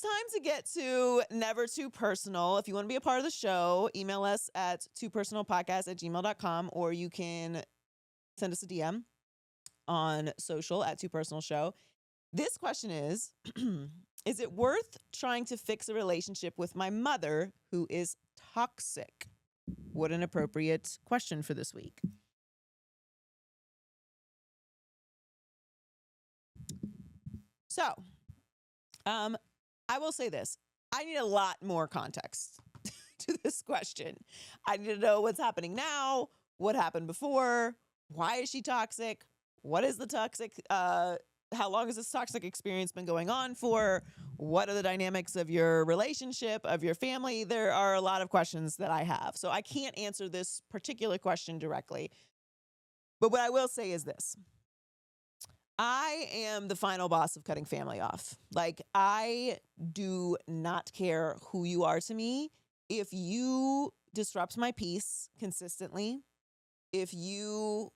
time to get to Never Too Personal. If you want to be a part of the show, email us at toopersonalpodcast@gmail.com, or you can send us a DM on social at toopersonalshow. This question is it worth trying to fix a relationship with my mother who is toxic? What an appropriate question for this week. So, I will say this. I need a lot more context to this question. I need to know what's happening now, what happened before, why is she toxic, what is the toxic, how long has this toxic experience been going on for, what are the dynamics of your relationship, of your family? There are a lot of questions that I have. So I can't answer this particular question directly. But what I will say is this. I am the final boss of cutting family off. Like, I do not care who you are to me. If you disrupt my peace consistently, if you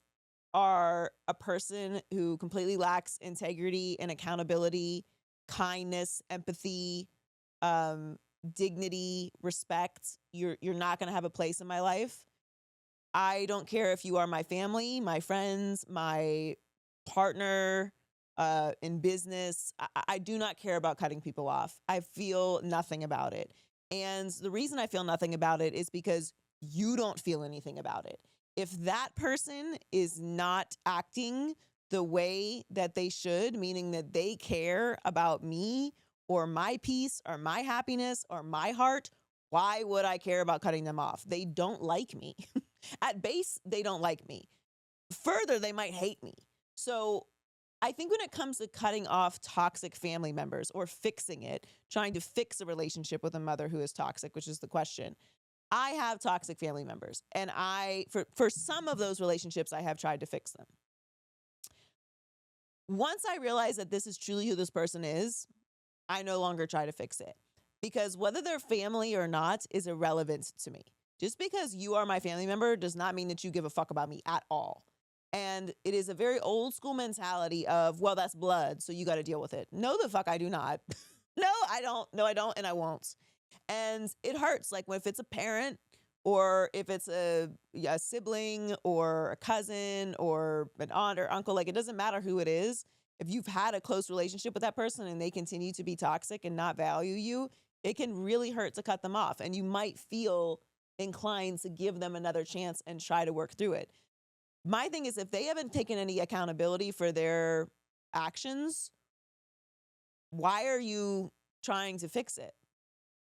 are a person who completely lacks integrity and accountability, kindness, empathy, dignity, respect, you're not going to have a place in my life. I don't care if you are my family, my friends, my partner in business. I do not care about cutting people off. I feel nothing about it. And the reason I feel nothing about it is because you don't feel anything about it. If that person is not acting the way that they should, meaning that they care about me or my peace or my happiness or my heart, why would I care about cutting them off? They don't like me. At base, they don't like me. Further, they might hate me. So I think when it comes to cutting off toxic family members or fixing it, trying to fix a relationship with a mother who is toxic, which is the question, I have toxic family members. And for some of those relationships, I have tried to fix them. Once I realize that this is truly who this person is, I no longer try to fix it. Because whether they're family or not is irrelevant to me. Just because you are my family member does not mean that you give a fuck about me at all. And it is a very old school mentality of, well, that's blood, so you got to deal with it. No, the fuck I do not. No, I don't. No, I don't, and I won't. And it hurts. Like if it's a parent or if it's a sibling or a cousin or an aunt or uncle, like it doesn't matter who it is. If you've had a close relationship with that person and they continue to be toxic and not value you, it can really hurt to cut them off. And you might feel inclined to give them another chance and try to work through it. My thing is, if they haven't taken any accountability for their actions, why are you trying to fix it?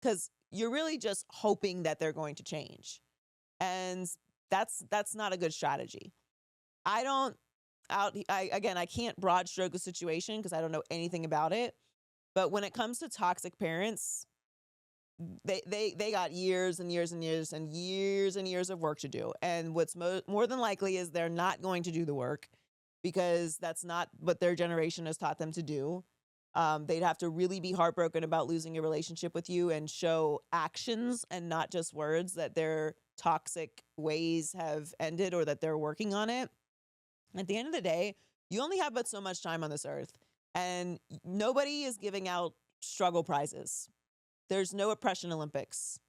Because you're really just hoping that they're going to change. And that's not a good strategy. I can't broad stroke a situation because I don't know anything about it. But when it comes to toxic parents, they got years and years and years and years and years of work to do. And what's more than likely is they're not going to do the work because that's not what their generation has taught them to do. They'd have to really be heartbroken about losing a relationship with you and show actions and not just words that their toxic ways have ended or that they're working on it. At the end of the day, you only have but so much time on this earth, and nobody is giving out struggle prizes. There's no oppression Olympics.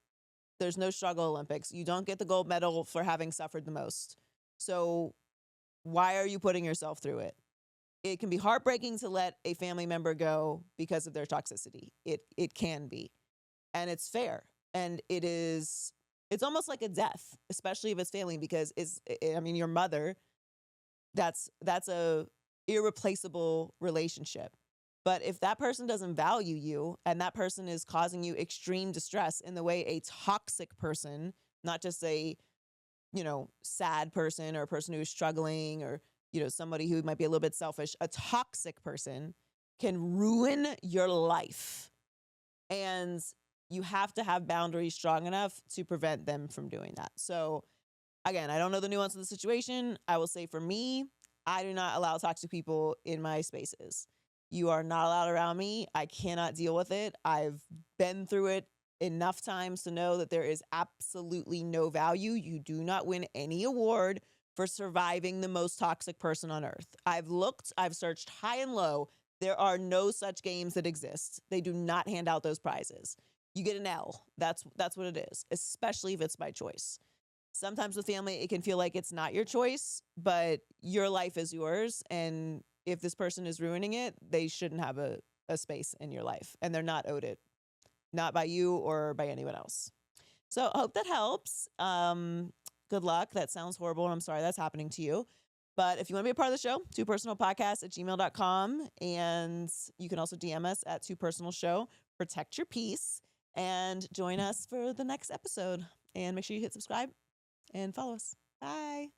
There's no struggle Olympics. You don't get the gold medal for having suffered the most. So why are you putting yourself through it? It can be heartbreaking to let a family member go because of their toxicity. It can be. And it's fair. And it's almost like a death, especially if it's family, because your mother, that's a irreplaceable relationship. But if that person doesn't value you and that person is causing you extreme distress in the way a toxic person, not just a, sad person or a person who's struggling or, somebody who might be a little bit selfish, a toxic person can ruin your life. And you have to have boundaries strong enough to prevent them from doing that. So again, I don't know the nuance of the situation. I will say for me, I do not allow toxic people in my spaces. You are not allowed around me. I cannot deal with it. I've been through it enough times to know that there is absolutely no value. You do not win any award for surviving the most toxic person on earth. I've searched high and low. There are no such games that exist. They do not hand out those prizes. You get an L. That's what it is, especially if it's by choice. Sometimes with family, it can feel like it's not your choice, but your life is yours. And if this person is ruining it, they shouldn't have a space in your life. And they're not owed it, not by you or by anyone else. So I hope that helps. Good luck. That sounds horrible. And I'm sorry that's happening to you. But if you want to be a part of the show, twopersonalpodcast@gmail.com. And you can also DM us at twopersonalshow. Protect your peace and join us for the next episode. And make sure you hit subscribe and follow us. Bye.